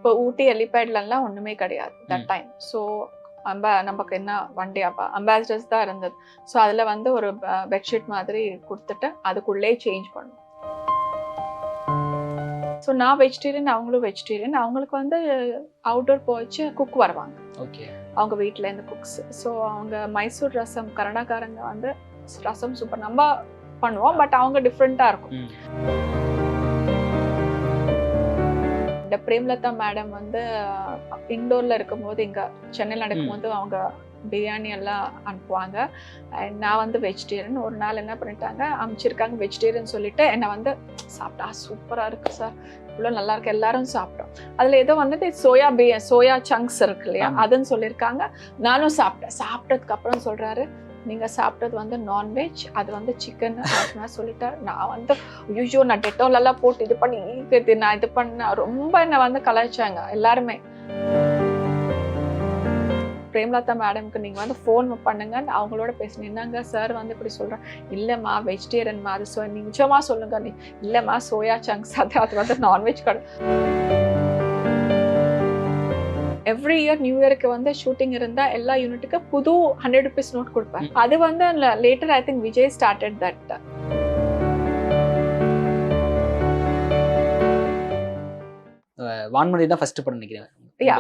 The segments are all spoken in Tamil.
இப்போ ஊட்டி ஹெலிபேட்லலாம் ஒன்றுமே கிடையாது தட் டைம். ஸோ நமக்கு என்ன வண்டி அம்பாசிடர்ஸ் தான் இருந்தது. ஸோ அதில் வந்து ஒரு பெட்ஷீட் மாதிரி கொடுத்துட்டு அதுக்குள்ளே சேஞ்ச் பண்ணும். ஸோ நான் வெஜிடேரியன், அவங்களும் வெஜிடேரியன். அவங்களுக்கு வந்து அவுட்டோர் போச்சு குக் வருவாங்க. ஓகே. அவங்க வீட்டில் இருந்து குக்ஸ். ஸோ அவங்க மைசூர் ரசம், கர்நாடகாரங்க வந்து ரசம் சூப்பர் நம்ம பண்ணுவோம், பட் அவங்க டிஃப்ரெண்ட்டாக இருக்கும். இந்த பிரேம்லதா மேடம் வந்து இண்டோரில் இருக்கும்போது இங்கே சென்னையில் நடக்கும்போது அவங்க பிரியாணி எல்லாம் அனுப்புவாங்க. அண்ட் நான் வந்து வெஜிடேரியன். ஒரு நாள் என்ன பண்ணிட்டாங்க, அமைச்சிருக்காங்க வெஜிடேரியன் சொல்லிட்டு என்னை வந்து சாப்பிட்டா சூப்பராக இருக்குது சார், இவ்வளோ நல்லா இருக்கு, எல்லாரும் சாப்பிட்டோம். அதில் ஏதோ வந்துட்டு சோயா சங்க்ஸ் இருக்கு இல்லையா, அதுன்னு சொல்லியிருக்காங்க. நானும் சாப்பிட்டதுக்கு அப்புறம் சொல்கிறாரு, நீங்கள் சாப்பிட்டது வந்து நான்வெஜ், அது வந்து சிக்கன் அப்படின்னு சொல்லிட்டாரு. நான் வந்து ஐயோ நான் டெட்டோலெல்லாம் போட்டு இது பண்ணி நான் இது பண்ண ரொம்ப என்னை வந்து கலாய்ச்சாங்க எல்லாருமே. பிரேம்லதா மேடம்க்கு நீங்கள் வந்து ஃபோன் பண்ணுங்க, அவங்களோட பேசணும். என்னங்க சார் வந்து இப்படி சொல்கிறேன். இல்லைம்மா வெஜிடேரியன்மா, அது நிஜமாக சொல்லுங்க. நீ இல்லைம்மா சோயா சங்க்ஸ் அது வந்து நான்வெஜ் கடை. எவ்ரி இயர் நியூ இயருக்கு வந்து ஷூட்டிங் இருந்தால் எல்லா யூனிட்டுக்கு புது 100 rupees நோட் கொடுப்பேன். அது வந்து later I think Vijay started that. Vanmathi தான் ஃபர்ஸ்ட் படம் நினைக்கிறேன்.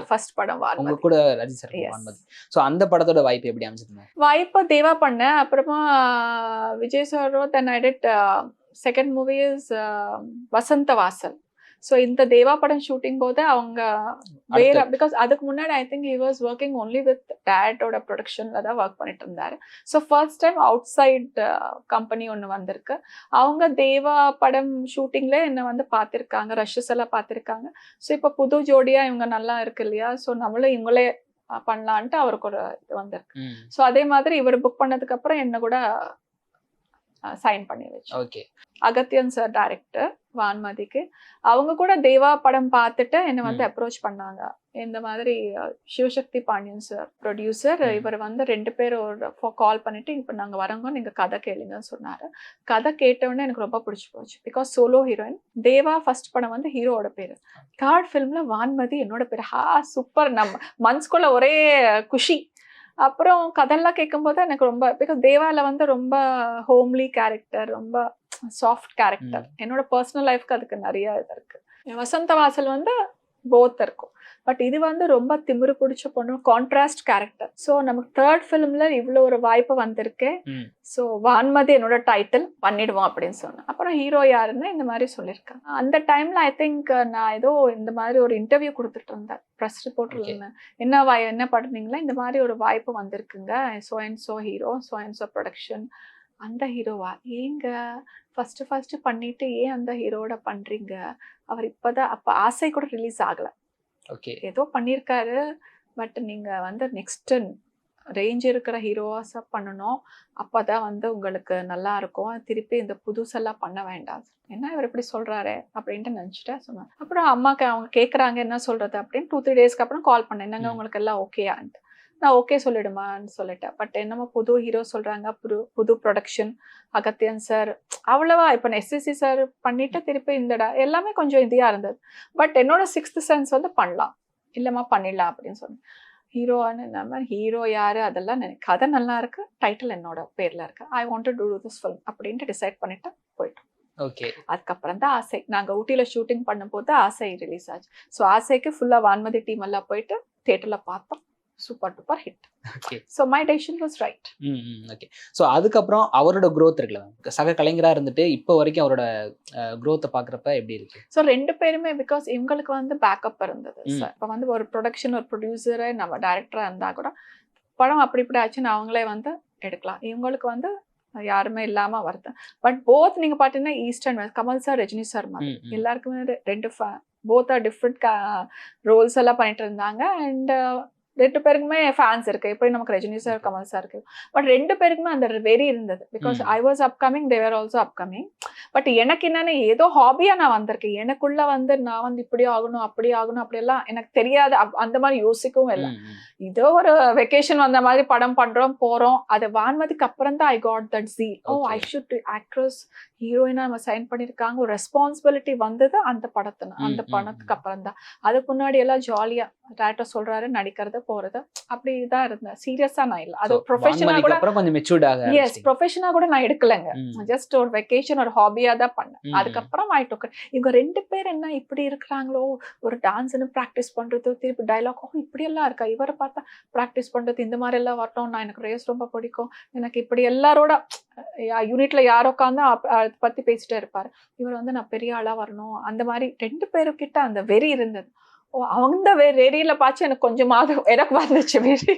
ஃபர்ஸ்ட் படம் வான்மதி. உங்க கூட ரஜினி சார் வான்மதி. சோ அந்த படத்தோட வாய்ப்பு எப்படி அமைஞ்சது? வாய்ப்பு தேவா பண்ணேன். அப்புறமா Vijay sorrow then I did second movie is வசந்த வாசல். ஸோ இந்த தேவா படம் ஷூட்டிங் போது அவங்க வேற, பிகாஸ் அதுக்கு முன்னாடி I think he was working only with டேரக்டரோட ப்ரொடக்ஷன்ல தான் ஒர்க் பண்ணிட்டு இருந்தாரு. So first time outside company ஒன்று வந்திருக்கு. அவங்க தேவா படம் ஷூட்டிங்ல என்னை வந்து பார்த்துருக்காங்க, ரஷ்யஸ் எல்லாம் பார்த்துருக்காங்க. ஸோ இப்போ புது ஜோடியா இவங்க நல்லா இருக்கு இல்லையா, ஸோ நம்மளும் இவங்களே பண்ணலான்ட்டு அவருக்கு ஒரு இது வந்திருக்கு. ஸோ அதே மாதிரி இவர் புக் பண்ணதுக்கு அப்புறம் என்ன கூட சைன் பண்ணி வச்சு. ஓகே. அகத்தியன் சார் டைரக்டர் வான்மதிக்கு. அவங்க கூட தேவா படம் பார்த்துட்டு என்னை வந்து அப்ரோச் பண்ணாங்க. இந்த மாதிரி சிவசக்தி பாண்டியன் சார் ப்ரொடியூசர், இவர் வந்து 2 பேர் ஒரு கால் பண்ணிட்டு இப்போ நாங்கள் வரோங்க, நீங்கள் கதை கேளுங்கன்னு சொன்னார். கதை கேட்டவுடனே எனக்கு ரொம்ப பிடிச்சி போச்சு. Because solo heroine. Deva first படம் வந்து ஹீரோவோட பேர், தேர்ட் ஃபிலிம்ல வான்மதி என்னோட பேர். சூப்பர், நம்ம மனசுக்குள்ள ஒரே குஷி. அப்புறம் கதெல்லாம் கேட்கும்போது எனக்கு ரொம்ப, பிகாஸ் தேவாவில் வந்து ரொம்ப ஹோம்லி கேரக்டர், ரொம்ப சாஃப்ட் கேரக்டர். என்னோட பர்சனல் லைஃப்க்கு அதுக்கு நிறைய இது இருக்கு. வசந்த வாசல் வந்து போத் இருக்கும், பட் இது வந்து ரொம்ப திமிரு பிடிச்ச பொண்ணு, கான்ட்ராஸ்ட் கேரக்டர். ஸோ நமக்கு தேர்ட் ஃபிலிம்ல இவ்வளோ ஒரு வாய்ப்பு வந்திருக்கு. ஸோ வான்மதி என்னோட டைட்டில் பண்ணிடுவோம் அப்படின்னு சொன்னேன். அப்புறம் ஹீரோ யாருன்னு இந்த மாதிரி சொல்லியிருக்காங்க. அந்த டைம்ல ஐ திங்க் நான் ஏதோ இந்த மாதிரி ஒரு இன்டர்வியூ கொடுத்துட்டு இருந்தேன், ப்ரெஸ் ரிப்போர்ட்டர் இருந்தேன். என்ன பண்ணுறீங்களா, இந்த மாதிரி ஒரு வாய்ப்பு வந்திருக்குங்க, so and so hero, so and so production. அந்த ஹீரோவா, ஏங்க ஃபர்ஸ்ட் பண்ணிட்டு ஏன் அந்த ஹீரோட பண்றீங்க, அவர் இப்போதான், அப்போ ஆசை கூட ரிலீஸ் ஆகலை, ஓகே, ஏதோ பண்ணியிருக்காரு, பட் நீங்கள் வந்து நெக்ஸ்ட் ரேஞ்ச் இருக்கிற ஹீரோஸாக பண்ணணும், அப்போ தான் வந்து உங்களுக்கு நல்லா இருக்கும், திருப்பி இந்த புதுசெல்லாம் பண்ண வேண்டாம். என்ன இவர் இப்படி சொல்கிறாரு அப்படின்ட்டு நினச்சிட்டேன் சொன்னேன். அப்புறம் அம்மாக்கு அவங்க கேட்குறாங்க என்ன சொல்கிறது அப்படின்னு 2-3 டேஸ்க்கு அப்புறம் கால் பண்ணேன், என்னங்க உங்களுக்கு எல்லாம் ஓகேயான்ட்டு. நான் ஓகே சொல்லிடுமான்னு சொல்லிட்டேன். பட் என்னமோ புது ஹீரோ சொல்கிறாங்க, புது ப்ரொடக்ஷன், அகத்தியன் சார் அவ்வளவா. இப்போ எஸ்எஸ்சி சார் பண்ணிட்டு திருப்பி இந்த எல்லாமே கொஞ்சம் இதாக இருந்தது. பட் என்னோட 6th சென்ஸ் வந்து பண்ணலாம், இல்லைம்மா பண்ணிடலாம் அப்படின்னு சொன்னேன். ஹீரோன்னு இல்லாமல் ஹீரோ யார் அதெல்லாம் கதை நல்லா இருக்கு, டைட்டில் என்னோட பேரில் இருக்கு, I want to do this film அப்படின்ட்டு டிசைட் பண்ணிட்டு போயிட்டோம். ஓகே. அதுக்கப்புறம் தான் ஆசை. நாங்கள் ஊட்டியில் ஷூட்டிங் பண்ணும்போது ஆசை ரிலீஸ் ஆச்சு. ஸோ ஆசைக்கு ஃபுல்லாக வான்மதி டீம் எல்லாம் போயிட்டு தியேட்டரில் பார்த்தோம். Super duper hit. Okay. So my decision was right. Okay. So அதுக்கப்புறம் அவரோட க்ரோத் இருக்குல்ல, சக கலைஞராக இருந்துட்டு இப்போ வரைக்கும் அவரோட க்ரோத்தை பார்க்குறப்ப எப்படி இருக்கு? ஸோ 2 பேருமே, பிகாஸ் இவங்களுக்கு வந்து பேக்கப் இருந்தது சார். இப்போ வந்து ஒரு ப்ரொடக்ஷன், ஒரு ப்ரொடியூசரை, நம்ம டைரக்டராக இருந்தால் கூட படம் அப்படி இப்படி ஆச்சுன்னு அவங்களே வந்து எடுக்கலாம். இவங்களுக்கு வந்து யாருமே இல்லாமல் வருது. பட் போத் நீங்கள் பார்த்தீங்கன்னா east and west, Kamal sir, Rajini sir மாதிரி எல்லாருக்குமே 2 போத் ஆர் டிஃப்ரெண்ட் ரோல்ஸ் எல்லாம் பண்ணிட்டு இருந்தாங்க. அண்ட் 2 பேருக்குமே ஃபேன்ஸ் இருக்கு. எப்படி நமக்கு ரஜினி சார், கமல் சார் இருக்கு. பட் 2 பேருக்குமே அந்த வெறி இருந்தது. Because I was upcoming, they var also upcoming. But எனக்கு என்னன்னா ஏதோ ஹாபியா நான் வந்திருக்கேன். எனக்குள்ள வந்து நான் வந்து இப்படி ஆகணும், அப்படி ஆகணும், அப்படியெல்லாம் எனக்கு தெரியாது. அந்த மாதிரி யோசிக்கவும் இல்லை. இதோ ஒரு வெக்கேஷன் வந்த மாதிரி படம் பண்றோம், போறோம். அது வான்மதிக்கு அப்புறம் தான் I got that zeal. Oh I should actress, ஹீரோயினா நம்ம சைன் பண்ணிருக்காங்க. ஒரு ரெஸ்பான்சிபிலிட்டி வந்தது அந்த படத்துக்கு அப்புறம் தான். அதுக்கு முன்னாடி எல்லாம் ஜாலியா டேரக்டர் சொல்றாரு நடிக்கிறது போறது அப்படிதான் இருந்தேன். சீரியஸா நான் இல்ல. அது ப்ரொஃபஷனா கூட கொஞ்சம் மெச்சூர்ட் ஆக. எஸ், ப்ரொஃபஷனா கூட நான் எடுக்கலங்க. ஜஸ்ட் ஒரு வெக்கேஷன், ஒரு ஹாபியா தான் பண்ணேன். அதுக்கப்புறம் ஐ டுக். இவங்க 2 பேர் என்ன இப்படி இருக்கிறாங்களோ, ஒரு டான்ஸ்னு பிராக்டிஸ் பண்றது, திருப்பி டைலாக் இப்படி எல்லாம் இருக்கா, இவரை பார்த்தா பிராக்டிஸ் பண்றது இந்த மாதிரி எல்லாம் வரட்டும். நான் எனக்கு ரேஸ் ரொம்ப பிடிக்கும். எனக்கு இப்படி எல்லாரோட யூனிட்ல யாரோ உட்காந்து அதை பத்தி பேசிட்டே இருப்பாரு. இவர் வந்து நான் பெரிய ஆளா வரணும், அந்த மாதிரி 2 பேருக்கிட்ட அந்த வெறி இருந்தது. ஓ அந்த வெறியில பார்த்து எனக்கு கொஞ்சமாவது எனக்கு வந்துச்சு வெறி.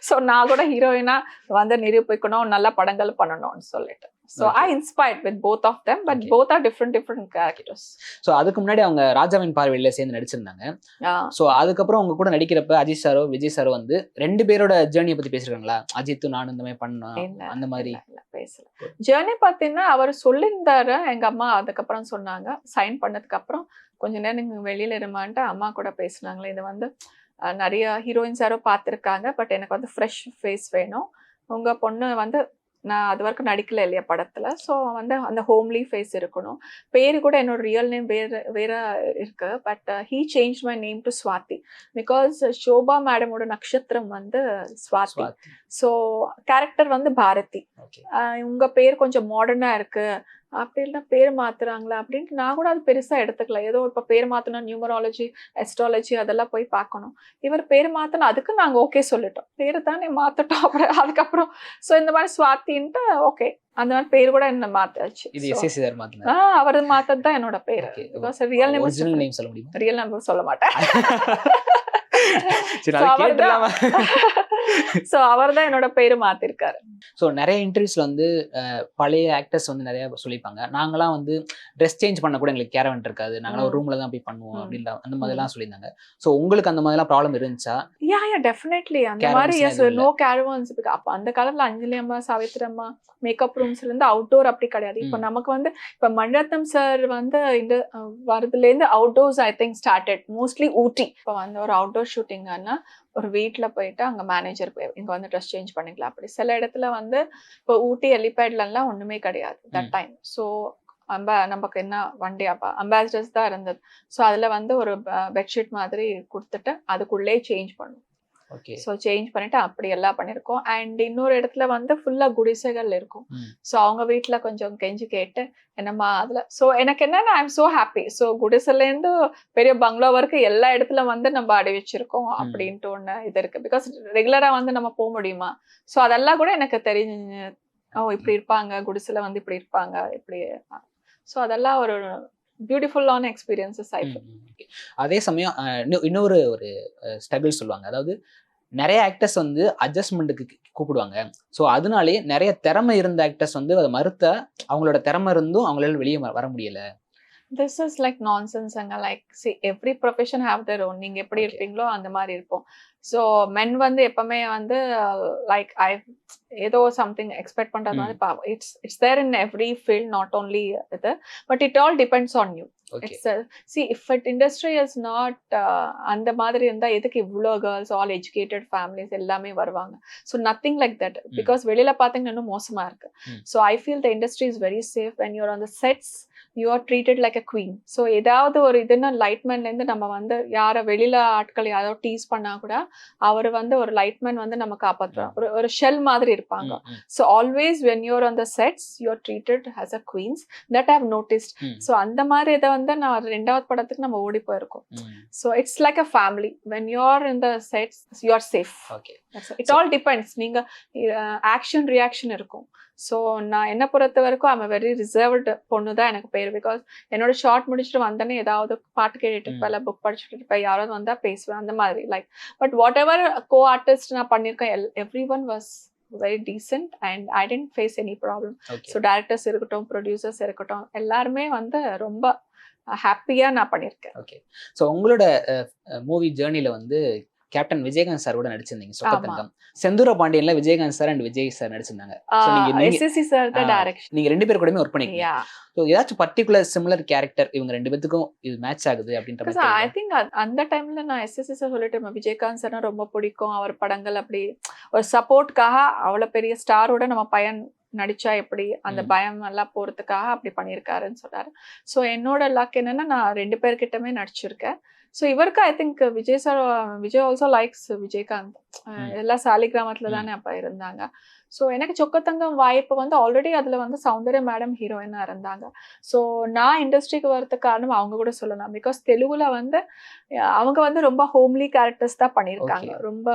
ஸோ நான் கூட ஹீரோயினா வந்து நிரூபிக்கணும், நல்ல படங்கள் பண்ணணும்னு சொல்லிட்டு. So I inspired with both of them, but both are different characters. ஸோ அதுக்கு முன்னாடி அவங்க ராஜாவின் பார்வையில சேர்ந்து நடிச்சிருந்தாங்க. ஸோ அதுக்கப்புறம் அவங்க கூட நடிக்கிறப்ப அஜித் சாரோ விஜய் சாரோ வந்து 2 பேரோட ஜேர்னியை பத்தி பேசிருக்காங்களா? அஜித்தும் நானும் இந்த மாதிரி பண்ணோம் அந்த மாதிரி பேசல. ஜேர்னி பார்த்தீங்கன்னா அவர் சொல்லியிருந்தாரு. எங்க அம்மா அதுக்கப்புறம் சொன்னாங்க, சைன் பண்ணதுக்கு அப்புறம் கொஞ்ச நேரம் நீங்க வெளியில இருமான்ட்டு அம்மா கூட பேசினாங்களே. இது வந்து நிறைய ஹீரோயின்ஸ் யாரோ பார்த்துருக்காங்க, பட் எனக்கு வந்து ஃப்ரெஷ் ஃபேஸ் வேணும். உங்க பொண்ணு வந்து நான் அது வரைக்கும் நடிக்கல இல்லையா படத்துல. ஸோ வந்து அந்த ஹோம்லி ஃபேஸ் இருக்கணும். பேரு கூட என்னோட ரியல் நேம் வேற இருக்கு. But he change my name to Swathi. Because Shoba மேடமோட நட்சத்திரம் வந்து ஸ்வாதி. ஸோ கேரக்டர் வந்து பாரதி. உங்க பேர் கொஞ்சம் மாடர்னா இருக்கு, அப்படின்னா பேர் மாத்துறாங்களா அப்படின்ட்டு நான் கூட அது பெருசா எடுத்துக்கல. ஏதோ இப்ப பேர் மாத்தணும், நியூமராலஜி, அஸ்ட்ராலஜி அதெல்லாம் போய் பார்க்கணும். இவர் பேர் மாத்தணும், அதுக்கு நாங்க ஓகே சொல்லிட்டோம். பேரு தானே மாத்தட்டோம். அப்புறம் அதுக்கப்புறம் ஸோ இந்த மாதிரி ஸ்வாத்தின்ட்டு ஓகே, அந்த மாதிரி பேர் கூட என்ன மாத்தாச்சு. அவர் மாத்தது தான் என்னோட பேரு. பிகாஸ் ரியல் நேம் சொல்ல முடியும், ரியல் நேம் சொல்ல மாட்டேன். சோ அவர்தான் என்னோட பேரு மாத்திருக்காரு. ஸோ நிறைய இன்டர்வியூஸ்ல வந்து பழைய ஆக்டர்ஸ் வந்து நிறைய சொல்லிப்பாங்க, நாங்களாம் வந்து ட்ரெஸ் சேஞ்ச் பண்ண கூட எங்களுக்கு கேரவன் இருக்காது, நாங்களாம் ஒரு ரூம்ல தான் போய் பண்ணுவோம் அப்படின்ற அந்த மாதிரி எல்லாம் சொல்லியிருந்தாங்க. ஸோ உங்களுக்கு அந்த மாதிரிலாம் ப்ராப்ளம் இருந்துச்சா? யா டெஃபினெட்லி அந்த மாதிரி நோ கேரவன்ஸ். அப்ப அந்த காலத்துல அஞ்சலி அம்மா, சாவித்ரி அம்மா மேக்கப் ரூம்ஸ்ல இருந்து அவுட்டோர் அப்படி கிடையாது. இப்ப நமக்கு வந்து இப்ப மணிரத்னம் சார் வந்து இந்த வரதுல இருந்து outdoors I think started mostly Ooty. இப்ப வந்து ஒரு அவுட்டோர் ஷூட்டிங்னா ஒரு வீட்டுல போயிட்டு அங்க மேனேஜர் இங்க வந்து ட்ரெஸ் சேஞ்ச் பண்ணிக்கலாம். அப்படி சில இடத்துல வந்து இப்போ ஊட்டி ஹெலிபேட்ல எல்லாம் ஒண்ணுமே கிடையாது தட் டைம். ஸோ நமக்கு என்ன வண்டி அம்பாசிடர்ஸ் தான் இருந்தது. ஸோ அதுல வந்து ஒரு பெட்ஷீட் மாதிரி கொடுத்துட்டு அதுக்குள்ளே சேஞ்ச் பண்ணும். ஸோ சேஞ்ச் பண்ணிட்டு அப்படி எல்லாம் பண்ணிருக்கோம். அண்ட் இன்னொரு இடத்துல வந்து ஃபுல்லா குடிசைகள் இருக்கும். ஸோ அவங்க வீட்டுல கொஞ்சம் கெஞ்சி கேட்டு என்னம்மா அதுல. ஸோ எனக்கு என்னன்னா I am so happy. So குடிசைல இருந்து பெரிய பங்களா வரைக்கும் எல்லா இடத்துல வந்து நம்ம அடி வச்சிருக்கோம் அப்படின்ட்டு ஒண்ணு இது இருக்கு. பிகாஸ் ரெகுலரா வந்து நம்ம போக முடியுமா? ஸோ அதெல்லாம் கூட எனக்கு தெரிஞ்சு, ஓ இப்படி இருப்பாங்க குடிசைல வந்து இப்படி இருப்பாங்க இப்படி. ஸோ அதெல்லாம் ஒரு பியூட்டிஃபுல்லான எக்ஸ்பீரியன்ஸஸ் ஆயிடுச்சு. அதே சமயம் இன்னொரு ஒரு ஸ்ட்ரகிள் சொல்லுவாங்க, அதாவது நிறைய ஆக்டர்ஸ் வந்து அட்ஜஸ்ட்மெண்ட்டுக்கு கூப்பிடுவாங்க. ஸோ அதனாலே நிறைய திறமை இருந்த ஆக்டர்ஸ் வந்து அதை மறுத்த, அவங்களோட திறமை இருந்தும் அவங்களால வெளியே வர முடியல. This is like nonsense. Like see, every profession have their own. நீங்க எப்படி இருப்பீங்களோ அந்த மாதிரி இருப்போம். ஸோ மென் வந்து எப்பவுமே வந்து லைக் ஏதோ சம்திங் எக்ஸ்பெக்ட் பண்றது வந்து it's there in every field, not only இது, but it all depends on you. See, if it industry is not அந்த மாதிரி இருந்தா எதுக்கு இவ்வளோ கேர்ள்ஸ் ஆல் எஜுகேட்டட் ஃபேமிலிஸ் எல்லாமே வருவாங்க? So nothing like that. Because வெளியில பார்த்தீங்கன்னா இன்னும் மோசமா இருக்கு. So I feel the industry is very safe. When you're on the sets you are treated like a queen. So ஏதாவது ஒரு இதுன்னா லைட்மேன்லேருந்து நம்ம வந்து யாரை வெளியில ஆட்கள் யாரோ டீஸ் பண்ணா கூட அவர் வந்து ஒரு லைட்மேன் வந்து நம்ம காப்பாற்றுவாங்க. ஒரு ஷெல் மாதிரி இருப்பாங்க. So always when you're on the sets you are treated as a queens. That I have noticed. So அந்த மாதிரி இதை வந்து நான் 2வது படத்துக்கு நம்ம ஓடி போயிருக்கோம். So it's like a family. When you are in the sets you R safe. It all depends. நீங்க ஆக்ஷன் ரியாக்ஷன் இருக்கும். ஸோ நான் என்ன பொறுத்த வரைக்கும் ஐம் வெரி ரிசர்வ்டு பொண்ணு தான் எனக்கு பேர். பிகாஸ் என்னோட ஷார்ட் முடிச்சுட்டு வந்தேனே ஏதாவது பாட்டு கேட்டுட்டு இருப்பேன், இல்லை புக் படிச்சுட்டு இருப்பேன், யாராவது வந்தா பேசுவேன் அந்த மாதிரி. Like but what ever co artist நான் பண்ணியிருக்கேன், every one was very decent and I didn't face any problem. So directors இருக்கட்டும், producers இருக்கட்டும், எல்லாருமே வந்து ரொம்ப ஹாப்பியா நான் பண்ணியிருக்கேன். ஓகே. ஸோ உங்களோட மூவி ஜேர்னில வந்து கேப்டன் விஜயகாந்த் சார் கூட நடிச்சிருந்தீங்க சொக்கத்தங்கம். செந்தூர பாண்டியன்ல Vijayakanth sir and Vijay sir நடிச்சிருந்தாங்க. எஸ்எஸ்சி சார் தான் டைரக்ஷன். நீங்க 2 பேர் கூடமே ஒர்க் பண்ணிருக்கீங்க. சோ ஏதாச்சும் பர்టిక్యులர் சிமிலர் கேரக்டர் இவங்க 2 பேத்துக்கும் இது மேட்ச் ஆகுது அப்படின்ற மாதிரி ஐ திங்க் அந்த டைம்ல நான் எஸ்எஸ்சி சார் சொல்லிட்டு விஜயகாந்த் சார் ரொம்ப பிடிக்கும். அவர் படங்கள் அப்படி ஒரு சப்போர்ட்காக அவ்வளவு பெரிய ஸ்டாரோட நம்ம பையன் நடிச்சா எப்படி அந்த பயம் எல்லாம் போறதுக்காக அப்படி பண்ணியிருக்காருன்னு சொன்னாரு. ஸோ என்னோட லக் என்னன்னா நான் 2 பேர்கிட்டமே நடிச்சிருக்கேன். ஸோ இவருக்கு I think Vijay also likes Vijayakanth. எல்லாம் சாலிகிராமத்துல தானே அப்ப இருந்தாங்க. ஸோ எனக்கு சொக்கத்தங்கம் வாய்ப்பு வந்து ஆல்ரெடி அதுல வந்து சௌந்தர்யா மேடம் ஹீரோயினா இருந்தாங்க. ஸோ நான் இண்டஸ்ட்ரிக்கு வரதுக்கு காரணம் அவங்க கூட சொல்லலாம். பிகாஸ் தெலுங்குல வந்து அவங்க வந்து ரொம்ப ஹோம்லி கேரக்டர்ஸ் தான் பண்ணியிருக்காங்க. ரொம்ப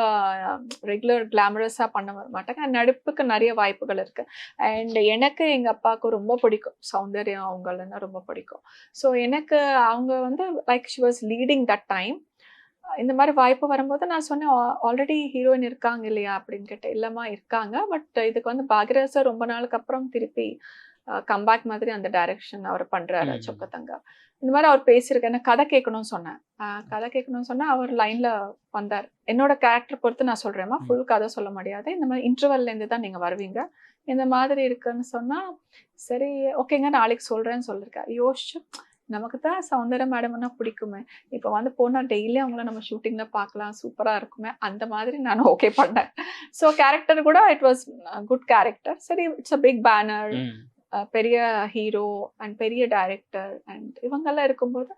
ரெகுலர் கிளாமரஸா பண்ண வர மாட்டாங்க. நடிப்புக்கு நிறைய வாய்ப்புகள் இருக்கு. அண்ட் எனக்கு எங்க அப்பாவுக்கு ரொம்ப பிடிக்கும் சௌந்தர்யா அவங்களன்னா ரொம்ப பிடிக்கும். ஸோ எனக்கு அவங்க வந்து like she was leading that time. இந்த மாதிரி வாய்ப்பு வரும்போது நான் சொன்னேன் ஆல்ரெடி ஹீரோயின் இருக்காங்க இல்லையா அப்படின்னு கேட்டேன். இல்லம்மா இருக்காங்க, பட் இதுக்கு வந்து பாக்யராஜ் சார் ரொம்ப நாளுக்கு அப்புறம் திருப்பி கம்பேக் மாதிரி அந்த டைரக்ஷன் அவர் பண்றாரு சொக்கத்தங்கா. இந்த மாதிரி அவர் பேசியிருக்கேன். எனக்கு கதை கேட்கணும்னு சொன்னேன். கதை கேட்கணும்னு சொன்னா அவர் லைன்ல வந்தார். என்னோட கேரக்டர் பொறுத்து நான் சொல்றேம்மா, ஃபுல் கதை சொல்ல முடியாது, இந்த மாதிரி இன்டர்வல்ல இருந்து தான் நீங்க வருவீங்க, இந்த மாதிரி இருக்குன்னு சொன்னா சரி ஓகேங்க நாளைக்கு சொல்றேன்னு சொல்லியிருக்கேன். யோசிச்சு நமக்கு தான் சௌந்தர்யா மேடம்னா பிடிக்குமே, இப்போ வந்து போனால் டெய்லி அவங்கள நம்ம ஷூட்டிங்ல பார்க்கலாம், சூப்பராக இருக்குமே, அந்த மாதிரி நான் ஓகே பண்ணேன். ஸோ கேரக்டர் கூட இட் வாஸ் குட் கேரக்டர். சரி இட்ஸ் அ பிக் பேனர், பெரிய ஹீரோ அண்ட் பெரிய டைரக்டர் அண்ட் இவங்கெல்லாம் இருக்கும்போது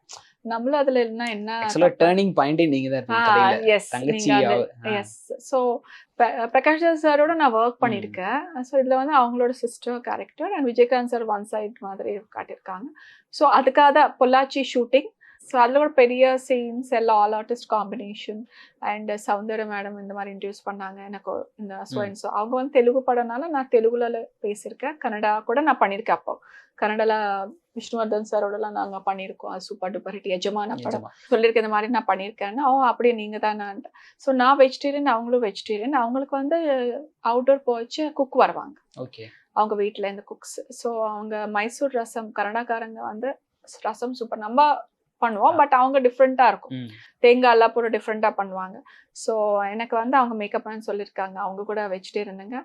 நம்மளும் அதுல இல்லைன்னா என்ன டர்னிங் பாயிண்டே நீங்க தான். எஸ். ஸோ பிரகாஷ் சாரோட நான் ஒர்க் பண்ணியிருக்கேன். ஸோ இதுல வந்து அவங்களோட sister character and Vijayakanth sir one side மாதிரி காட்டியிருக்காங்க. ஸோ அதுக்காக தான் பொள்ளாச்சி ஷூட்டிங். ஸோ அதில் கூட பெரிய சீன்ஸ் எல்லாம் all artist combination and Soundarya madam இந்த மாதிரி இன்ட்ரடியூஸ் பண்ணாங்க எனக்கு இந்த ஸோ அவங்க வந்து தெலுங்கு படம்னால நான் தெலுங்குல பேசியிருக்கேன். கன்னடா கூட நான் பண்ணியிருக்கேன். அப்போ கன்னடால விஷ்ணுவர்தன் சாரோடலாம் நாங்கள் பண்ணியிருக்கோம். அது சூப்பர் டூப்பர் ஹிட் எஜமான படம் சொல்லியிருக்கேன். இந்த மாதிரி நான் பண்ணியிருக்கேன்னா அப்படியே நீங்கள் தானே. ஸோ நான் வெஜிடேரியன், அவங்களும் வெஜிடேரியன். அவங்களுக்கு வந்து அவுட்டோர் போச்சு குக் வருவாங்க. ஓகே, அவங்க வீட்டில் இருந்து குக்ஸ். ஸோ அவங்க மைசூர் ரசம், கன்னடாக்காரங்க வந்து ரசம் சூப்பர் நம்ம பண்ணுவோம், பட் அவங்க டிஃப்ரெண்டா இருக்கும். தேங்காய் எல்லாம் போட்டு டிஃப்ரெண்டா பண்ணுவாங்க. ஸோ எனக்கு வந்து அவங்க மேக்கப்னு சொல்லியிருக்காங்க. அவங்க கூட வெஜிடேரியனுங்க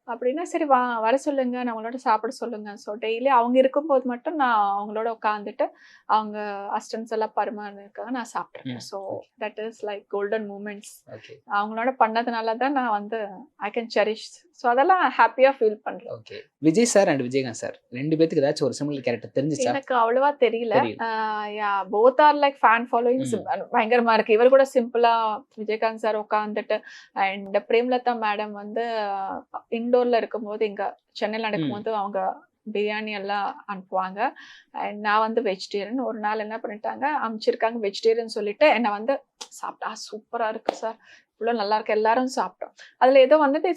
அப்படின்னா சரி வர சொல்லுங்க, நம்மளோட சாப்பிட சொல்லுங்க. ஸோ டெய்லி அவங்க இருக்கும்போது மட்டும் நான் அவங்களோட உட்காந்துட்டு அவங்க அசிஸ்டன்ஸ் எல்லாம் பரிமாறிருக்காங்க, நான் சாப்பிட்ருக்கேன். So that is like golden moments. அவங்களோட பண்ணதுனால தான் நான் வந்து ஐ கேன் செரிஷ். ஸோ அதெல்லாம் ஹாப்பியா ஃபீல் பண்றேன். Okay, Vijay sir and Vijayakanth sir 2 பேத்துக்கு ஏதாச்சும் ஒரு சிமிலர் கேரக்டர் தெரிஞ்சுச்சா? எனக்கு அவ்வளவா தெரியல. Both are like fan followings பயங்கரமா இருக்கு. இவர் கூட சிம்பிளா விஜயகாந்த் சார் உட்காந்துட்டு அண்ட் பிரேம்லதா மேடம் வந்து இண்டோர்ல இருக்கும்போது இங்க சென்னையில் நடக்கும்போது அவங்க பிரியாணி எல்லாம் அனுப்புவாங்க. அண்ட் நான் வந்து வெஜிடேரியன். ஒரு நாள் என்ன பண்ணிட்டாங்க, அனுப்பிச்சிருக்காங்க வெஜிடேரியன் சொல்லிட்டு என்னை வந்து சாப்பிட்டா சூப்பரா இருக்கு சார், இவ்வளோ நல்லா இருக்கு, எல்லாரும் சாப்பிட்டோம். அதுல ஏதோ வந்துட்டு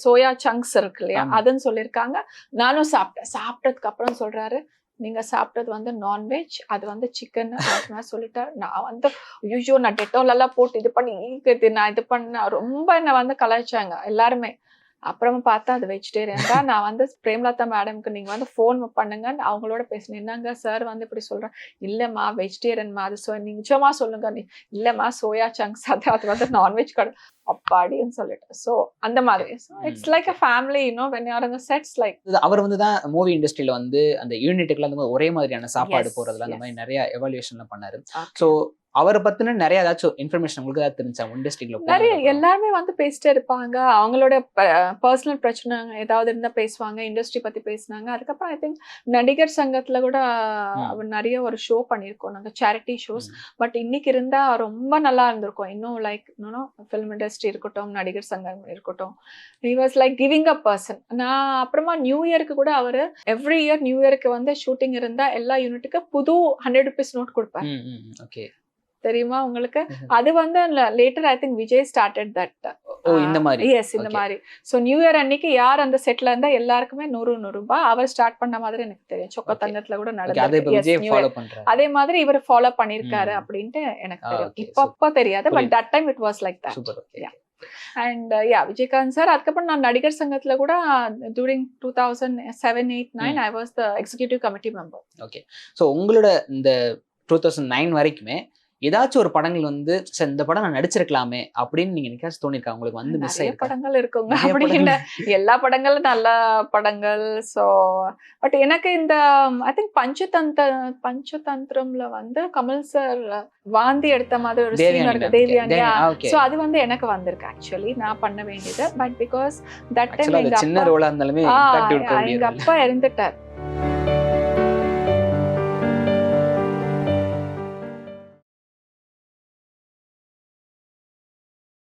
சோயா சங்க்ஸ் இருக்கு இல்லையா, அதுன்னு சொல்லியிருக்காங்க. நானும் சாப்பிட்டதுக்கு அப்புறம் சொல்றாரு, நீங்க சாப்பிட்டது வந்து நான்வெஜ், அது வந்து சிக்கன் சொல்லிட்டா. நான் வந்து ஐயோ நான் டெட்டால் எல்லாம் போட்டு இது பண்ணி நான் இது பண்ண ரொம்ப என்னை வந்து கலாய்ச்சாங்க எல்லாருமே. அப்புறமா பார்த்தா அது வெஜிடேரியன் தான். நான் வந்து பிரேம்லதா மேடம்க்கு நீங்க வந்து ஃபோன் பண்ணுங்க அவங்களோட பேசினேன். என்னங்க சார் வந்து இப்படி சொல்றேன். இல்லம்மா வெஜிடேரியன்மா, அது நீங்க நிச்சயமா சொல்லுங்க. நீ இல்லம்மா சோயா சங்க்ஸ் அது வந்து நான்வெஜ் கடை அப்பாடின்னு சொல்லிட்டு. ஸோ அந்த மாதிரி it's like a family, when you are in the sets like. அவர் வந்து தான் மூவி இண்டஸ்ட்ரியில வந்து அந்த யூனிட்டுக்குள்ள அந்த ஒரே மாதிரியான சாப்பாடு போறதுல அந்த மாதிரி நிறைய எவாலுவேஷன்லாம் பண்ணாரு. ஸோ அவரை பத்தின நிறைய ஏதாச்சும் இன்ஃபர்மேஷன் உங்களுக்கு ஏதாவது தெரிஞ்சா இண்டஸ்ட்ரியில? நிறைய எல்லாருமே வந்து பேசிட்டே இருப்பாங்க. அவங்களோட பர்சனல் பிரச்சனை ஏதாவது இருந்தா பேசுவாங்க, இண்டஸ்ட்ரி பத்தி பேசினாங்க. அதுக்கப்புறம் ஐ திங்க் நடிகர் சங்கத்துல கூட அவர் நிறைய ஒரு ஷோ பண்ணியிருக்கோம் நாங்க, சேரிட்டி ஷோஸ். பட் இன்னைக்கு இருந்தா ரொம்ப நல்லா இருந்திருக்கும். இன்னும் லைக் இன்னும் ஃபிலிம் இண்டஸ்ட்ரி இருக்கட்டும், நடிகர் சங்கம் இருக்கட்டும், he was like giving a person. நான் அப்புறமா நியூ இயருக்கு கூட அவரு எவ்ரி இயர் நியூ இயருக்கு வந்து ஷூட்டிங் இருந்தா எல்லா யூனிட்டுக்கு புது 100 rupees நோட் கொடுப்பாரு. ஓகே, தெரியுமா உங்களுக்கு? அது வந்து later I think Vijay started that. இந்த மாதிரி. எஸ், இந்த மாதிரி. சோ நியூ இயர் அன்னைக்கு யார் அந்த செட்ல இருந்தா எல்லாருக்குமே 100 ரூபாய் அவர் ஸ்டார்ட் பண்ண மாதிரி எனக்கு தெரியும். சொக்கத்தங்கத்துல கூட நடந்தது. அதே மாதிரி இவர் ஃபாலோ பண்ணிருக்காரு அப்படின்ட்டு எனக்கு தெரியும். இப்ப தெரியாது, but that time it was like that. And Vijayakanth sir. அதுக்கப்புறம் நான் நடிகர் சங்கத்துல கூட during 2007, 8, 9 I was the executive committee member. Okay, so உங்களோட இந்த 2009 வரைக்குமே ஏதாச்சும் ஒரு படங்கள் வந்து சரி இந்த படம் நான் நடிச்சிருக்கலாமே அப்படின்னு நீங்க என்னைக்காச்சும் தோணிருக்கா உங்களுக்கு வந்து மிஸ் நிறைய ஆயிருக்கா? படங்கள் இருக்குங்க. நிறைய அப்படி படங்கள். இல்ல. எல்லா படங்களும் நல்ல படங்கள். ஸோ பட் எனக்கு இந்த ஐ திங்க் பஞ்சதந்திரம்ல வந்து கமல் சார் வாந்தி எடுத்த மாதிரி ஒரு சீன் தேவயானி இருக்கு. ma'am. தேவயானியா. ஓகே. ஸோ அது வந்து எனக்கு வந்திருக்கு ஆக்சுவலி. நான் பண்ண வேண்டியது. பட் பிகாஸ் தட் டைம் ஆக்சுவலா அது எங்க சின்ன அப்பா ரோலா இருந்தாலுமே இம்பாக்ட் கொடுக்க எங்க முடியாது. அப்பா இறந்துட்டார்.